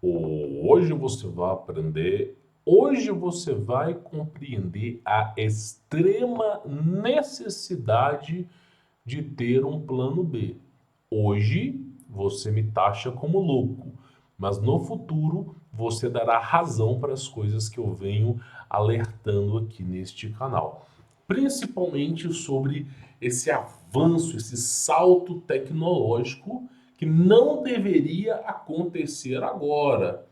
Hoje você vai aprender, hoje você vai compreender a extrema necessidade de ter um plano B. Hoje você me taxa como louco, mas no futuro você dará razão para as coisas que eu venho alertando aqui neste canal. Principalmente sobre esse avanço, esse salto tecnológico que não deveria acontecer agora.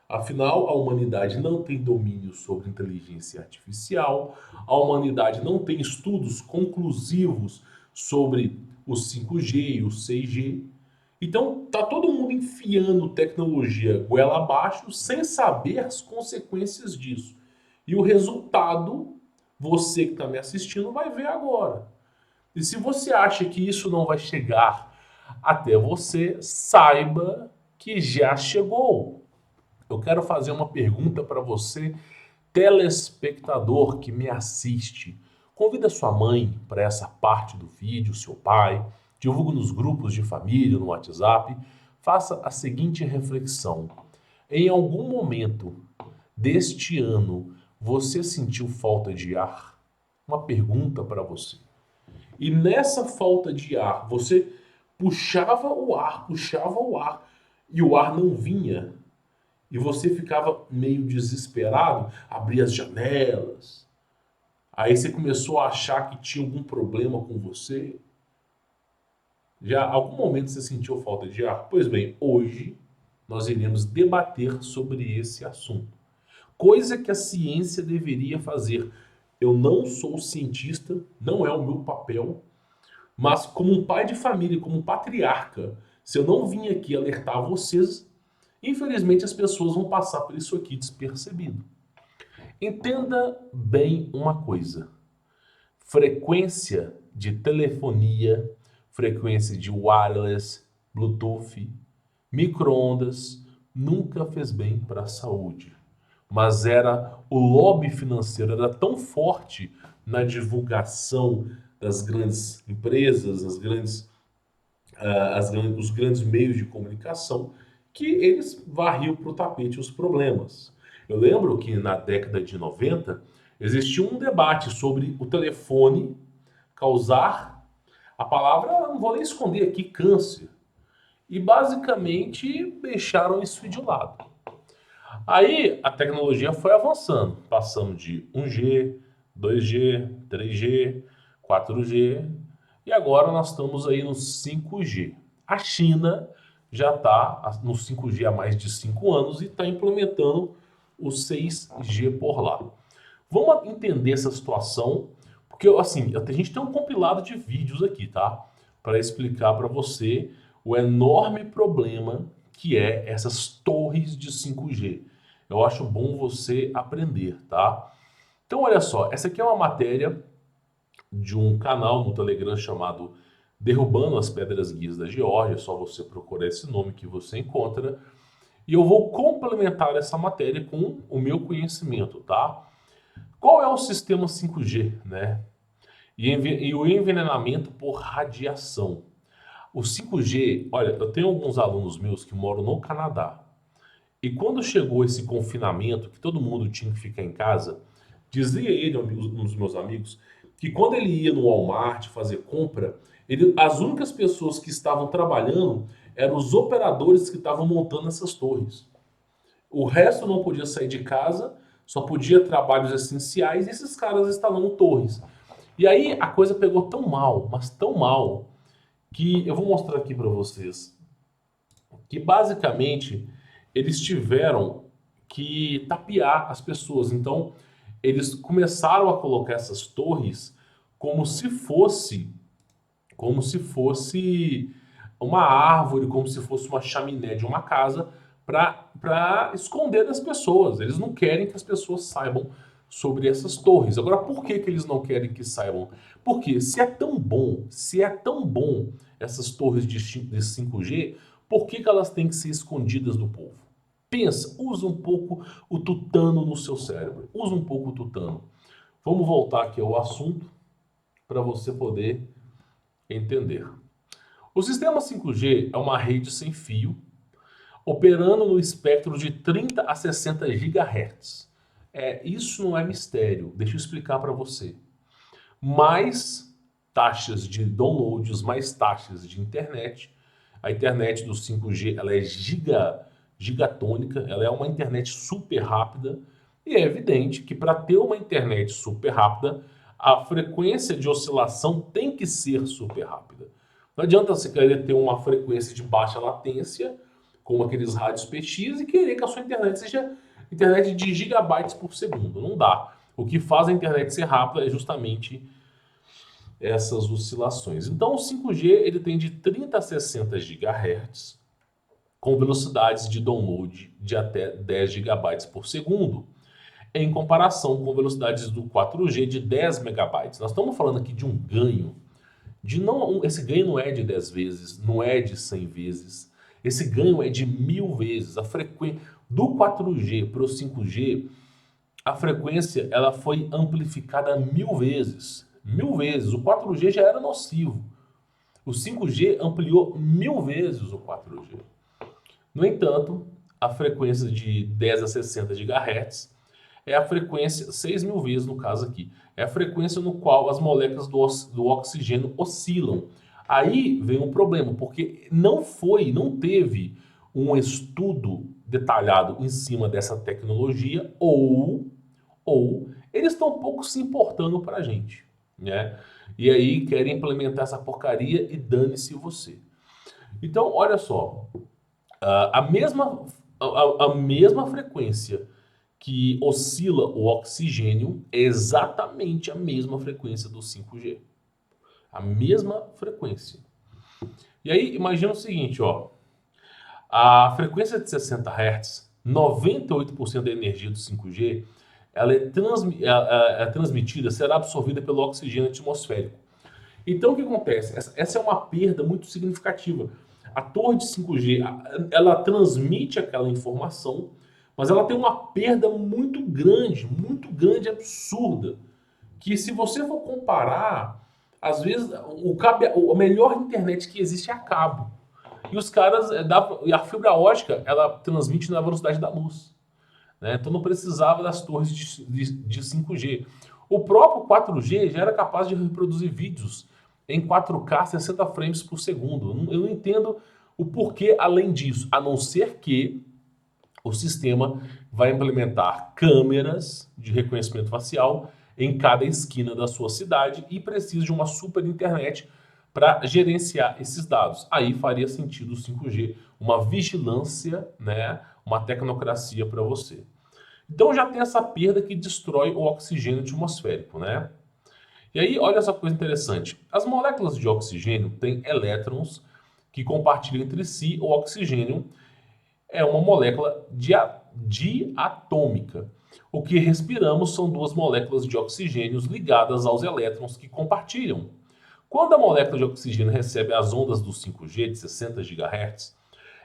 Afinal, a humanidade não tem domínio sobre inteligência artificial, a humanidade não tem estudos conclusivos sobre o 5G e o 6G. Então, tá todo mundo enfiando tecnologia goela abaixo sem saber as consequências disso. E o resultado, você que está me assistindo vai ver agora. E se você acha que isso não vai chegar até você, saiba que já chegou. Eu quero fazer uma pergunta para você, telespectador que me assiste. Convida sua mãe para essa parte do vídeo, seu pai, divulgue nos grupos de família, no WhatsApp. Faça a seguinte reflexão: em algum momento deste ano você sentiu falta de ar? Uma pergunta para você. E nessa falta de ar, você puxava o ar e o ar não vinha. E você ficava meio desesperado, abria as janelas. Aí você começou a achar que tinha algum problema com você. Já algum momento você sentiu falta de ar? Pois bem, hoje nós iremos debater sobre esse assunto. Coisa que a ciência deveria fazer. Eu não sou cientista, não é o meu papel, mas como um pai de família, como um patriarca, se eu não vim aqui alertar vocês, infelizmente as pessoas vão passar por isso aqui despercebido. Entenda bem uma coisa: frequência de telefonia, frequência de wireless, Bluetooth, micro-ondas nunca fez bem para a saúde. Mas era o lobby financeiro era tão forte na divulgação das grandes empresas, os grandes meios de comunicação, que eles varriam para o tapete os problemas. Eu lembro que na década de 90 existia um debate sobre o telefone causar, a palavra, não vou nem esconder aqui, câncer. E basicamente deixaram isso de lado. Aí a tecnologia foi avançando, passamos de 1G, 2G, 3G, 4G e agora nós estamos aí no 5G. A China já está no 5G há mais de 5 anos e está implementando o 6G por lá. Vamos entender essa situação, porque assim, a gente tem um compilado de vídeos aqui, tá? Para explicar para você o enorme problema que é essas torres de 5G. Eu acho bom você aprender, tá? Então, olha só, essa aqui é uma matéria de um canal no Telegram chamado Derrubando as Pedras Guias da Geórgia. É só você procurar esse nome que você encontra. E eu vou complementar essa matéria com o meu conhecimento, tá? Qual é o sistema 5G, né? E o envenenamento por radiação. O 5G, olha, eu tenho alguns alunos meus que moram no Canadá. E quando chegou esse confinamento, que todo mundo tinha que ficar em casa, dizia ele, um dos meus amigos, que quando ele ia no Walmart fazer compra, as únicas pessoas que estavam trabalhando eram os operadores que estavam montando essas torres. O resto não podia sair de casa, só podia trabalhos essenciais e esses caras instalando torres. E aí a coisa pegou tão mal, mas tão mal, que eu vou mostrar aqui para vocês que basicamente eles tiveram que tapear as pessoas. Então, eles começaram a colocar essas torres como se fosse como se fosse uma árvore, como se fosse uma chaminé de uma casa para esconder das pessoas. Eles não querem que as pessoas saibam sobre essas torres. Agora, por que, que eles não querem que saibam? Porque se é tão bom essas torres de 5G, por que, que elas têm que ser escondidas do povo? Pensa, usa um pouco o tutano no seu cérebro. Usa um pouco o tutano. Vamos voltar aqui ao assunto para você poder entender. O sistema 5G é uma rede sem fio, operando no espectro de 30 a 60 GHz. Isso não é mistério, deixa eu explicar para você. Mais taxas de downloads, mais taxas de internet. A internet do 5G ela é gigatônica, ela é uma internet super rápida. E é evidente que para ter uma internet super rápida, a frequência de oscilação tem que ser super rápida. Não adianta você querer ter uma frequência de baixa latência, como aqueles rádios PX, e querer que a sua internet seja internet de gigabytes por segundo. Não dá. O que faz a internet ser rápida é justamente essas oscilações. Então o 5G ele tem de 30 a 60 GHz, com velocidades de download de até 10 gigabytes por segundo, em comparação com velocidades do 4G de 10 megabytes. Nós estamos falando aqui de um ganho, esse ganho não é de 10 vezes, não é de 100 vezes, esse ganho é de 1000 vezes. A frequência do 4G para o 5G, a frequência ela foi amplificada 1000 vezes. 1000 vezes. O 4G já era nocivo. O 5G ampliou 1000 vezes o 4G. No entanto, a frequência de 10 a 60 GHz é a frequência, 6.000 vezes no caso aqui, é a frequência no qual as moléculas do oxigênio oscilam. Aí vem um problema, porque não teve um estudo detalhado em cima dessa tecnologia, ou eles estão um pouco se importando para a gente, né? E aí querem implementar essa porcaria e dane-se você. Então, olha só, a mesma frequência que oscila o oxigênio é exatamente a mesma frequência do 5G. A mesma frequência. E aí, imagina o seguinte, ó. A frequência de 60 Hz, 98% da energia do 5G, ela é transmitida, será absorvida pelo oxigênio atmosférico. Então, o que acontece? Essa é uma perda muito significativa. A torre de 5G, ela transmite aquela informação, mas ela tem uma perda muito grande, absurda. Que se você for comparar, às vezes a melhor internet que existe é a cabo. E os caras, e a fibra ótica, ela transmite na velocidade da luz, né? Então não precisava das torres de 5G. O próprio 4G já era capaz de reproduzir vídeos em 4K 60 frames por segundo. Eu não entendo o porquê além disso, a não ser que o sistema vai implementar câmeras de reconhecimento facial em cada esquina da sua cidade e precisa de uma super internet para gerenciar esses dados. Aí faria sentido o 5G, uma vigilância, né, uma tecnocracia para você. Então já tem essa perda que destrói o oxigênio atmosférico, né? E aí, olha essa coisa interessante. As moléculas de oxigênio têm elétrons que compartilham entre si o oxigênio. É uma molécula diatômica. O que respiramos são duas moléculas de oxigênio ligadas aos elétrons que compartilham. Quando a molécula de oxigênio recebe as ondas do 5G de 60 GHz,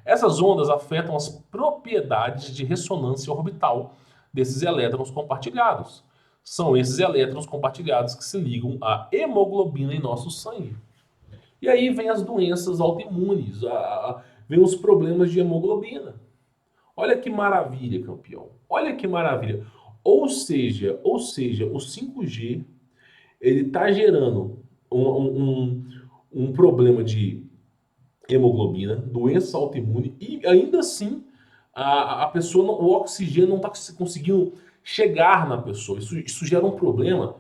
essas ondas afetam as propriedades de ressonância orbital desses elétrons compartilhados. São esses elétrons compartilhados que se ligam à hemoglobina em nosso sangue. E aí vem as doenças autoimunes, vem os problemas de hemoglobina. Olha que maravilha, campeão. Olha que maravilha. Ou seja, o 5G ele está gerando um problema de hemoglobina, doença autoimune e ainda assim a pessoa, o oxigênio não está conseguindo chegar na pessoa. Isso gera um problema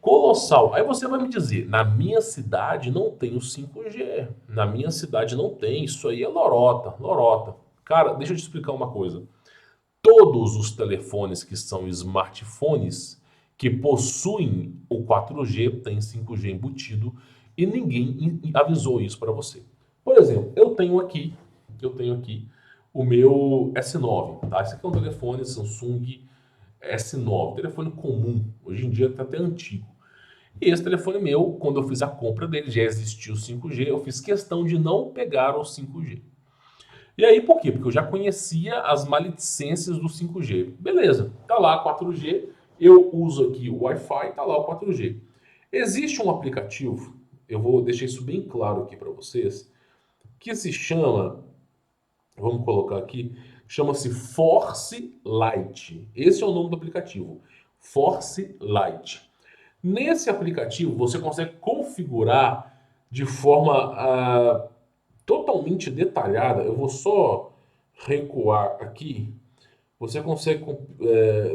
colossal. Aí você vai me dizer, na minha cidade não tem o 5G. Na minha cidade não tem. Isso aí é lorota, lorota. Cara, deixa eu te explicar uma coisa. Todos os telefones que são smartphones que possuem o 4G têm 5G embutido e ninguém avisou isso para você. Por exemplo, eu tenho aqui o meu S9, tá? Esse aqui é um telefone Samsung S9, telefone comum. Hoje em dia está até antigo. E esse telefone meu, quando eu fiz a compra dele, já existia o 5G, eu fiz questão de não pegar o 5G. E aí, por quê? Porque eu já conhecia as maledicências do 5G. Beleza, tá lá 4G, eu uso aqui o Wi-Fi, tá lá o 4G. Existe um aplicativo, eu vou deixar isso bem claro aqui para vocês, que se chama Vamos colocar aqui, chama-se Force Lite. Esse é o nome do aplicativo, Force Lite. Nesse aplicativo você consegue configurar de forma totalmente detalhada. Eu vou só recuar aqui. Você consegue,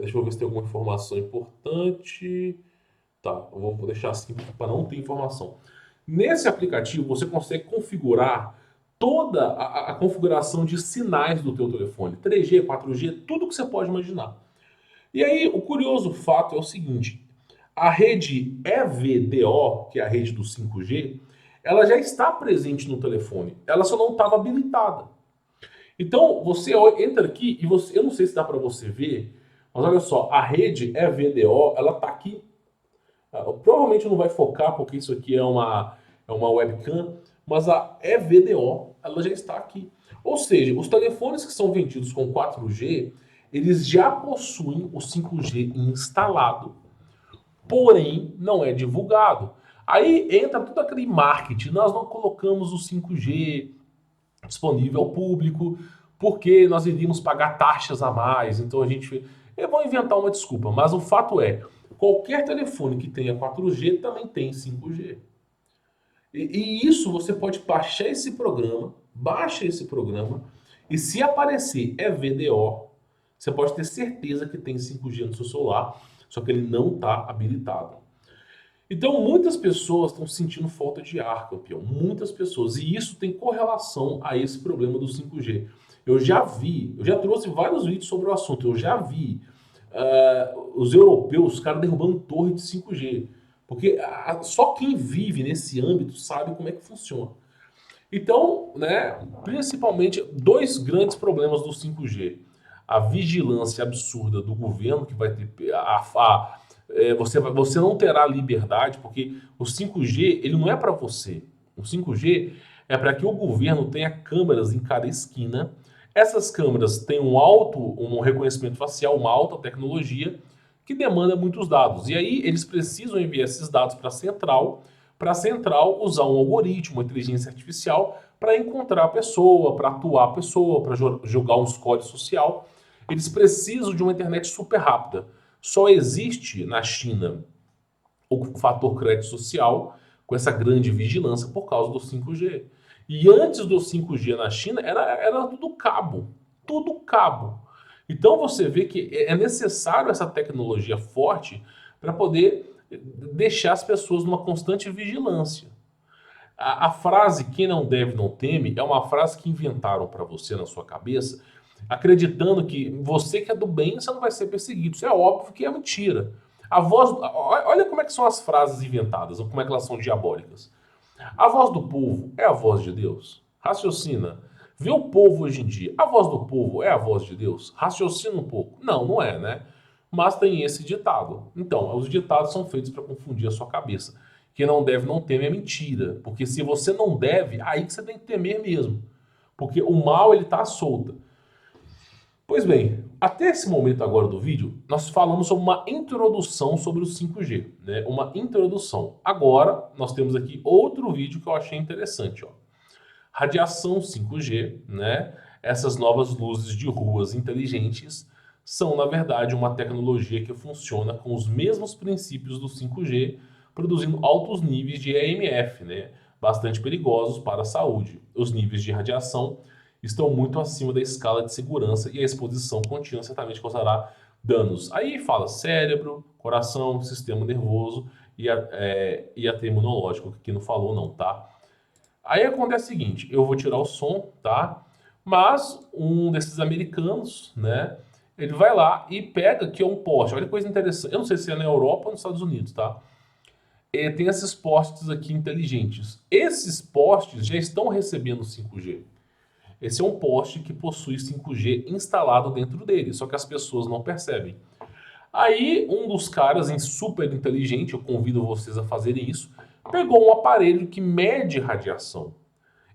deixa eu ver se tem alguma informação importante. Tá, eu vou deixar assim para não ter informação. Nesse aplicativo você consegue configurar toda a configuração de sinais do teu telefone, 3G, 4G, tudo que você pode imaginar. E aí o curioso fato é o seguinte, a rede EVDO, que é a rede do 5G, ela já está presente no telefone, ela só não estava habilitada. Então você entra aqui e você, eu não sei se dá para você ver, mas olha só, a rede EVDO, ela está aqui. Provavelmente não vai focar porque isso aqui é uma webcam, mas a EVDO ela já está aqui. Ou seja, os telefones que são vendidos com 4G, eles já possuem o 5G instalado, porém não é divulgado. Aí entra todo aquele marketing, nós não colocamos o 5G disponível ao público, porque nós iríamos pagar taxas a mais, então a gente... Eu vou inventar uma desculpa, mas o fato é, qualquer telefone que tenha 4G também tem 5G. E isso você pode baixar esse programa, baixa esse programa, e se aparecer EVDO, você pode ter certeza que tem 5G no seu celular, só que ele não está habilitado. Então, muitas pessoas estão sentindo falta de ar, campeão. Muitas pessoas. E isso tem correlação a esse problema do 5G. Eu já trouxe vários vídeos sobre o assunto. Eu já vi os europeus, os caras derrubando torre de 5G. Porque só quem vive nesse âmbito sabe como é que funciona. Então, né, principalmente dois grandes problemas do 5G. A vigilância absurda do governo, que vai ter você não terá liberdade, porque o 5G ele não é para você. O 5G é para que o governo tenha câmeras em cada esquina. Essas câmeras têm um reconhecimento facial, uma alta tecnologia, que demanda muitos dados. E aí eles precisam enviar esses dados para a central usar um algoritmo, uma inteligência artificial, para encontrar a pessoa, para atuar a pessoa, para jogar um score social. Eles precisam de uma internet super rápida. Só existe na China o fator crédito social com essa grande vigilância por causa do 5G. E antes do 5G na China era tudo cabo. Tudo cabo. Então você vê que é necessário essa tecnologia forte para poder deixar as pessoas numa constante vigilância. A frase quem não deve não teme é uma frase que inventaram para você na sua cabeça, acreditando que você que é do bem, você não vai ser perseguido. Isso é óbvio que é mentira. Olha como é que são as frases inventadas, ou como é que elas são diabólicas. A voz do povo é a voz de Deus? Raciocina. Vê o povo hoje em dia. A voz do povo é a voz de Deus? Raciocina um pouco. Não, não é, né? Mas tem esse ditado. Então, os ditados são feitos para confundir a sua cabeça. Quem não deve não teme é mentira. Porque se você não deve, aí que você tem que temer mesmo. Porque o mal ele está à solta. Pois bem, até esse momento agora do vídeo, nós falamos sobre uma introdução sobre o 5G, né? Uma introdução. Agora, nós temos aqui outro vídeo que eu achei interessante, ó. Radiação 5G, né? Essas novas luzes de ruas inteligentes são, na verdade, uma tecnologia que funciona com os mesmos princípios do 5G, produzindo altos níveis de EMF, né? Bastante perigosos para a saúde. Os níveis de radiação estão muito acima da escala de segurança e a exposição contínua certamente causará danos. Aí fala cérebro, coração, sistema nervoso e até imunológico, que aqui não falou não, tá? Aí acontece o seguinte, eu vou tirar o som, tá? Mas um desses americanos, né? Ele vai lá e pega que é um poste. Olha que coisa interessante. Eu não sei se é na Europa ou nos Estados Unidos, tá? Tem esses postes aqui inteligentes. Esses postes já estão recebendo 5G. Esse é um poste que possui 5G instalado dentro dele, só que as pessoas não percebem. Aí um dos caras em super inteligente, eu convido vocês a fazerem isso, pegou um aparelho que mede radiação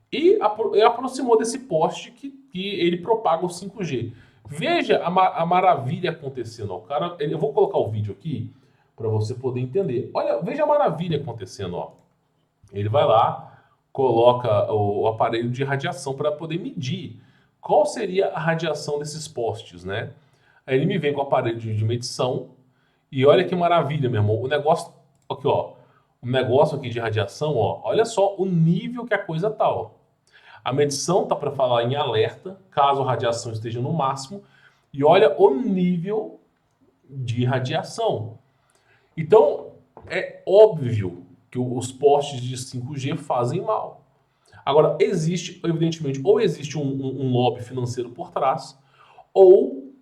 e aproximou desse poste que ele propaga o 5G. Veja a maravilha acontecendo. Ó. Eu vou colocar o vídeo aqui para você poder entender. Olha, veja a maravilha acontecendo. Ó. Ele vai lá, coloca o aparelho de radiação para poder medir qual seria a radiação desses postes, né? Aí ele me vem com o aparelho de medição e olha que maravilha, meu irmão. O negócio, aqui, ó, o negócio aqui de radiação, ó, olha só o nível que a coisa tá, ó. A medição tá para falar em alerta, caso a radiação esteja no máximo, e olha o nível de radiação. Então, é óbvio que os postes de 5G fazem mal. Agora, existe, evidentemente, ou existe um lobby financeiro por trás, ou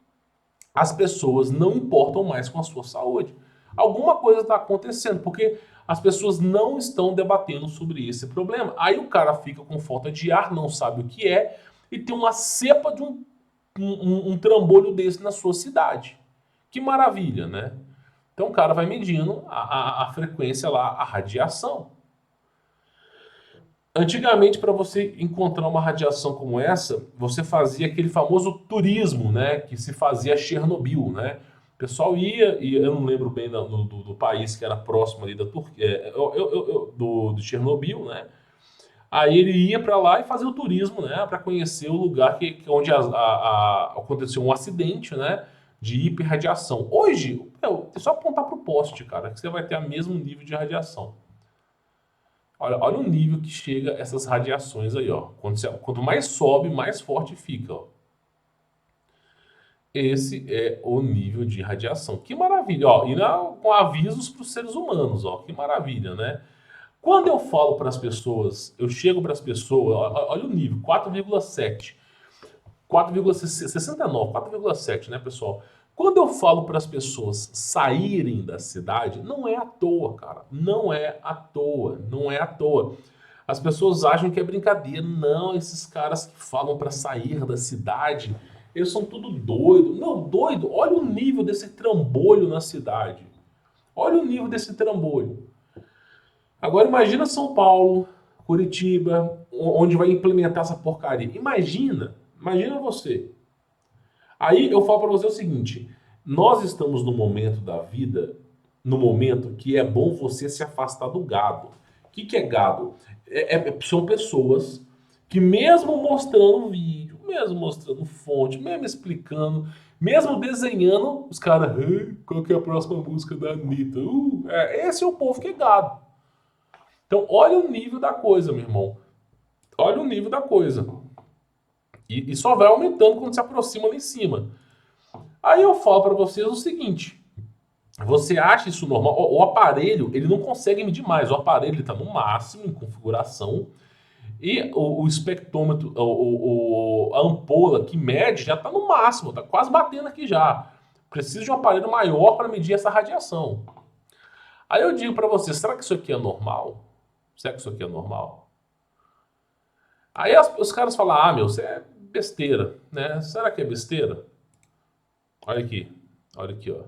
as pessoas não importam mais com a sua saúde. Alguma coisa está acontecendo, porque as pessoas não estão debatendo sobre esse problema. Aí o cara fica com falta de ar, não sabe o que é, e tem uma cepa de um trambolho desse na sua cidade. Que maravilha, né? Então o cara vai medindo a frequência lá, a radiação. Antigamente, para você encontrar uma radiação como essa, você fazia aquele famoso turismo, né? Que se fazia a Chernobyl, né? O pessoal ia, e eu não lembro bem do país que era próximo ali da Turquia, do Chernobyl, né? Aí ele ia para lá e fazia o turismo, né? Para conhecer o lugar onde aconteceu um acidente, né? De hiperradiação. Hoje, é só apontar para o poste, cara, que você vai ter o mesmo nível de radiação. Olha o nível que chega essas radiações aí, ó. Quanto mais sobe, mais forte fica, ó. Esse é o nível de radiação. Que maravilha, ó. E com avisos para os seres humanos, ó. Que maravilha, né? Quando eu falo para as pessoas, eu chego para as pessoas, olha o nível, 4,7. 4,69, 4,7, né, pessoal? Quando eu falo para as pessoas saírem da cidade, não é à toa, cara. Não é à toa, não é à toa. As pessoas acham que é brincadeira. Não, esses caras que falam para sair da cidade, eles são tudo doido. Não, doido. Olha o nível desse trambolho na cidade. Olha o nível desse trambolho. Agora imagina São Paulo, Curitiba, onde vai implementar essa porcaria. Imagina você. Aí eu falo para você o seguinte: nós estamos no momento da vida, no momento que é bom você se afastar do gado. O que é gado? São pessoas que mesmo mostrando vídeo, mesmo mostrando fonte, mesmo explicando, mesmo desenhando, os caras, qual que é a próxima música da Anitta? Esse é o povo que é gado. Então olha o nível da coisa, meu irmão. Olha o nível da coisa. E só vai aumentando quando se aproxima lá em cima. Aí eu falo para vocês o seguinte: você acha isso normal? O aparelho, ele não consegue medir mais. O aparelho está no máximo em configuração e o espectrômetro, a ampola que mede já está no máximo, está quase batendo aqui já. Precisa de um aparelho maior para medir essa radiação. Aí eu digo para você, será que isso aqui é normal? Será que isso aqui é normal? Aí os caras falam, meu, isso é besteira, né? Será que é besteira? Olha aqui, ó.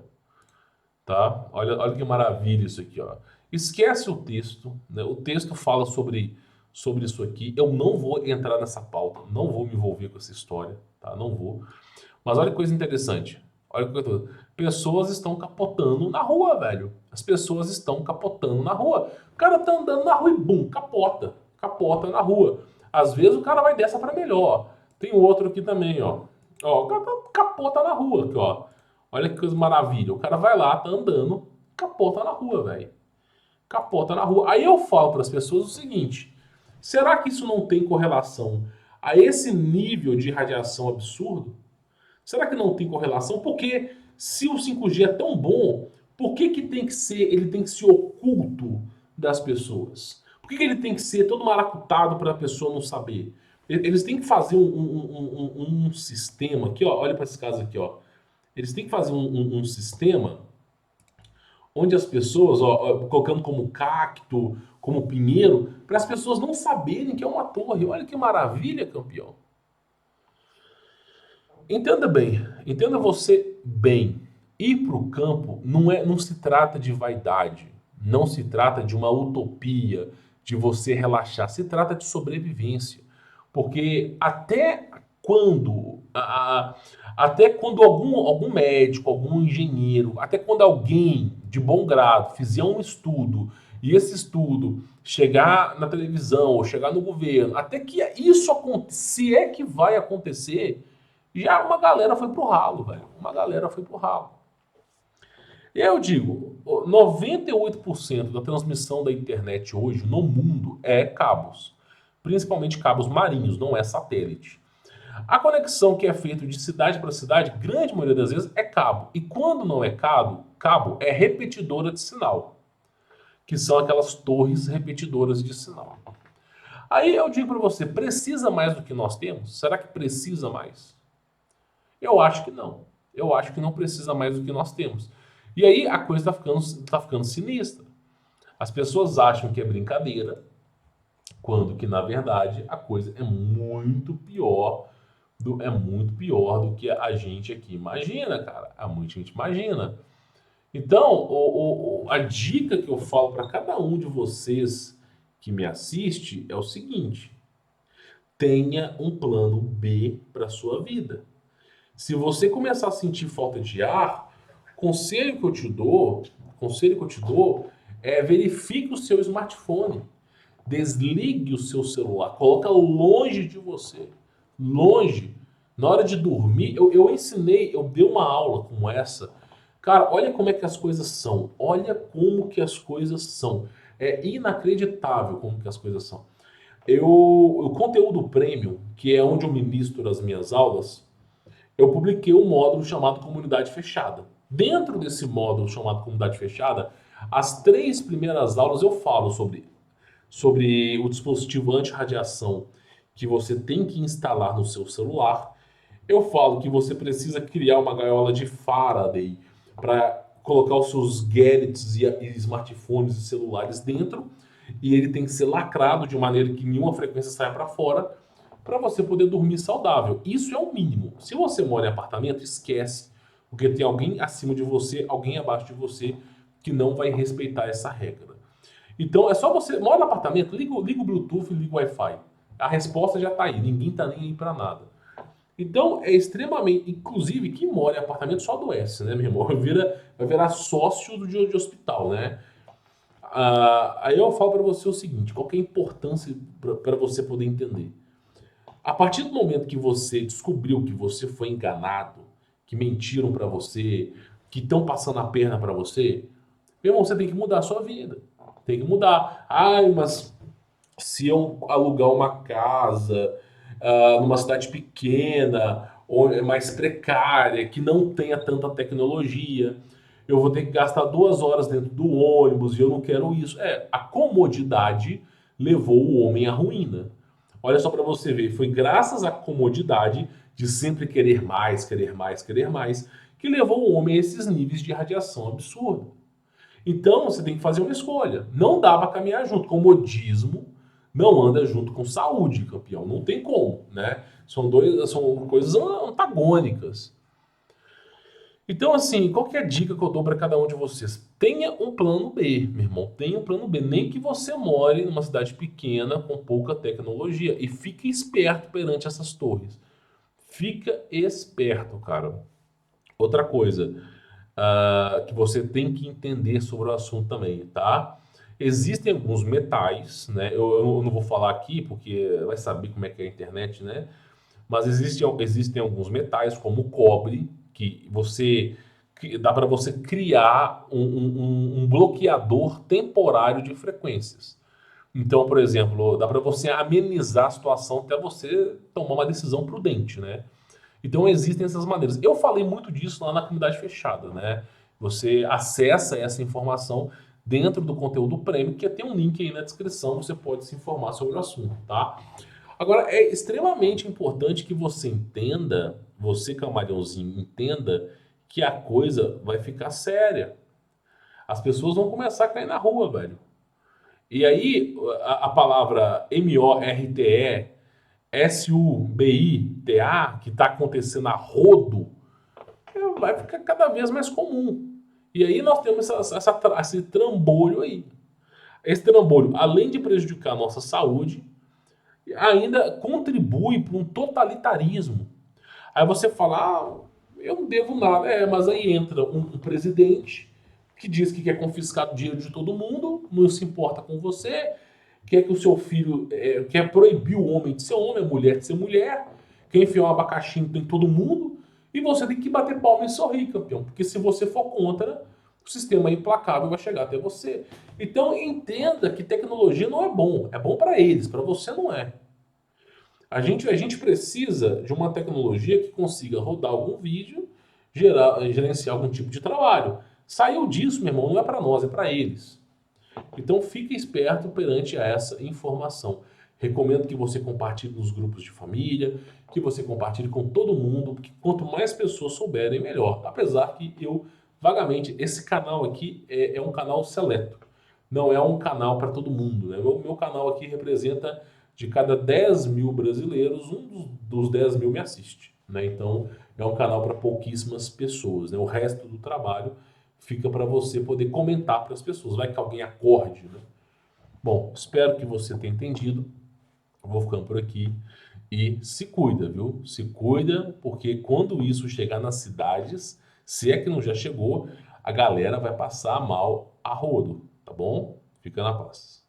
Tá? Olha que maravilha isso aqui, ó. Esquece o texto, né? O texto fala sobre isso aqui. Eu não vou entrar nessa pauta, não vou me envolver com essa história, tá? Não vou. Mas olha que coisa interessante. Olha que coisa. Pessoas estão capotando na rua, velho. As pessoas estão capotando na rua. O cara tá andando na rua e bum, capota. Capota na rua. Às vezes o cara vai dessa para melhor. Tem outro aqui também, ó. Ó, o cara capota na rua aqui, ó. Olha que coisa maravilha. O cara vai lá, tá andando, capota na rua, velho. Capota na rua. Aí eu falo para as pessoas o seguinte: será que isso não tem correlação a esse nível de radiação absurdo? Será que não tem correlação? Porque se o 5G é tão bom, por que ele tem que ser oculto das pessoas? Por que ele tem que ser todo maracutado para a pessoa não saber? Eles têm que fazer um sistema aqui, ó. Olha para esse caso aqui, ó. Eles têm que fazer um sistema onde as pessoas, ó, colocando como cacto, como pinheiro, para as pessoas não saberem que é uma torre. Olha que maravilha, campeão. Entenda bem, entenda você bem. Ir para o campo não se trata de vaidade, não se trata de uma utopia, de você relaxar, se trata de sobrevivência. Porque até quando algum médico, algum engenheiro, até quando alguém de bom grado fizer um estudo e esse estudo chegar na televisão ou chegar no governo, até que isso se é que vai acontecer, já uma galera foi pro ralo, velho. Uma galera foi pro ralo. E aí eu digo, 98% da transmissão da internet hoje no mundo é cabos. Principalmente cabos marinhos, não é satélite. A conexão que é feita de cidade para cidade, grande maioria das vezes, é cabo. E quando não é cabo é repetidora de sinal, que são aquelas torres repetidoras de sinal. Aí eu digo para você, precisa mais do que nós temos? Será que precisa mais? Eu acho que não. Eu acho que não precisa mais do que nós temos. E aí a coisa tá ficando sinistra. As pessoas acham que é brincadeira, quando que na verdade a coisa é muito pior do que a gente aqui imagina, cara. A muita gente imagina. Então, a dica que eu falo para cada um de vocês que me assiste é o seguinte: tenha um plano B para sua vida. Se você começar a sentir falta de ar, conselho que eu te dou é verifique o seu smartphone. Desligue o seu celular, coloca longe de você, longe. Na hora de dormir, eu ensinei, eu dei uma aula como essa. Cara, olha como é que as coisas são. Olha como que as coisas são. É inacreditável como que as coisas são. O conteúdo premium, que é onde eu ministro as minhas aulas, eu publiquei um módulo chamado Comunidade Fechada. Dentro desse módulo chamado Comunidade Fechada, as 3 primeiras aulas eu falo sobre o dispositivo anti-radiação que você tem que instalar no seu celular. Eu falo que você precisa criar uma gaiola de Faraday para colocar os seus gadgets e smartphones e celulares dentro, e ele tem que ser lacrado de maneira que nenhuma frequência saia para fora, para você poder dormir saudável. Isso é o mínimo. Se você mora em apartamento, esquece, porque tem alguém acima de você, alguém abaixo de você que não vai respeitar essa regra. Então é só você mora no apartamento, liga o Bluetooth e liga o Wi-Fi. A resposta já está aí, ninguém está nem aí para nada. Então é extremamente, inclusive quem mora em apartamento só adoece, né, meu irmão? Vai virar sócio de hospital, né? Aí eu falo para você o seguinte, qual que é a importância para você poder entender? A partir do momento que você descobriu que você foi enganado, que mentiram para você, que estão passando a perna para você, meu irmão, você tem que mudar a sua vida. Tem que mudar. Ai, mas se eu alugar uma casa numa cidade pequena, ou mais precária, que não tenha tanta tecnologia, eu vou ter que gastar 2 horas dentro do ônibus e eu não quero isso. A comodidade levou o homem à ruína. Olha só para você ver, foi graças à comodidade de sempre querer mais, querer mais, querer mais, que levou o homem a esses níveis de radiação absurda. Então você tem que fazer uma escolha. Não dá para caminhar junto. Comodismo não anda junto com saúde, campeão. Não tem como, né? São coisas antagônicas. Então, assim, qual que é a dica que eu dou para cada um de vocês? Tenha um plano B, meu irmão. Tenha um plano B. Nem que você more numa cidade pequena com pouca tecnologia. E fique esperto perante essas torres. Fica esperto, cara. Outra coisa que você tem que entender sobre o assunto também, tá? Existem alguns metais, né? Eu não vou falar aqui porque vai saber como é que é a internet, né? Mas existem alguns metais, como o cobre, que dá para você criar um bloqueador temporário de frequências. Então, por exemplo, dá para você amenizar a situação até você tomar uma decisão prudente, né? Então existem essas maneiras. Eu falei muito disso lá na comunidade fechada, né? Você acessa essa informação dentro do conteúdo premium, que tem um link aí na descrição, você pode se informar sobre o assunto, tá? Agora, é extremamente importante que você entenda, você camaleãozinho, entenda que a coisa vai ficar séria. As pessoas vão começar a cair na rua, velho. E aí, a palavra MORTE, SUBITA, que está acontecendo a rodo, vai ficar cada vez mais comum. E aí nós temos esse trambolho aí. Esse trambolho, além de prejudicar a nossa saúde, ainda contribui para um totalitarismo. Aí você fala, eu não devo nada. Mas aí entra um presidente que diz que quer confiscar o dinheiro de todo mundo, não se importa com você, quer que o seu filho, quer proibir o homem de ser homem, a mulher de ser mulher, quer enfiar um abacaxi em todo mundo, e você tem que bater palma e sorrir, campeão, porque se você for contra, o sistema implacável vai chegar até você. Então entenda que tecnologia não é bom para eles, para você não é. A gente precisa de uma tecnologia que consiga rodar algum vídeo, gerenciar algum tipo de trabalho. Saiu disso, meu irmão, não é para nós, é para eles. Então fique esperto perante a essa informação. Recomendo que você compartilhe nos grupos de família, que você compartilhe com todo mundo, porque quanto mais pessoas souberem, melhor. Apesar que eu, vagamente, esse canal aqui é um canal seleto. Não é um canal para todo mundo, né? Meu canal aqui representa de cada 10 mil brasileiros, um dos 10 mil me assiste, né? Então é um canal para pouquíssimas pessoas, né? O resto do trabalho fica para você poder comentar para as pessoas. Vai que alguém acorde, né? Bom, espero que você tenha entendido. Eu vou ficando por aqui e se cuida, viu? Se cuida, porque quando isso chegar nas cidades, se é que não já chegou, a galera vai passar mal a rodo, tá bom? Fica na paz.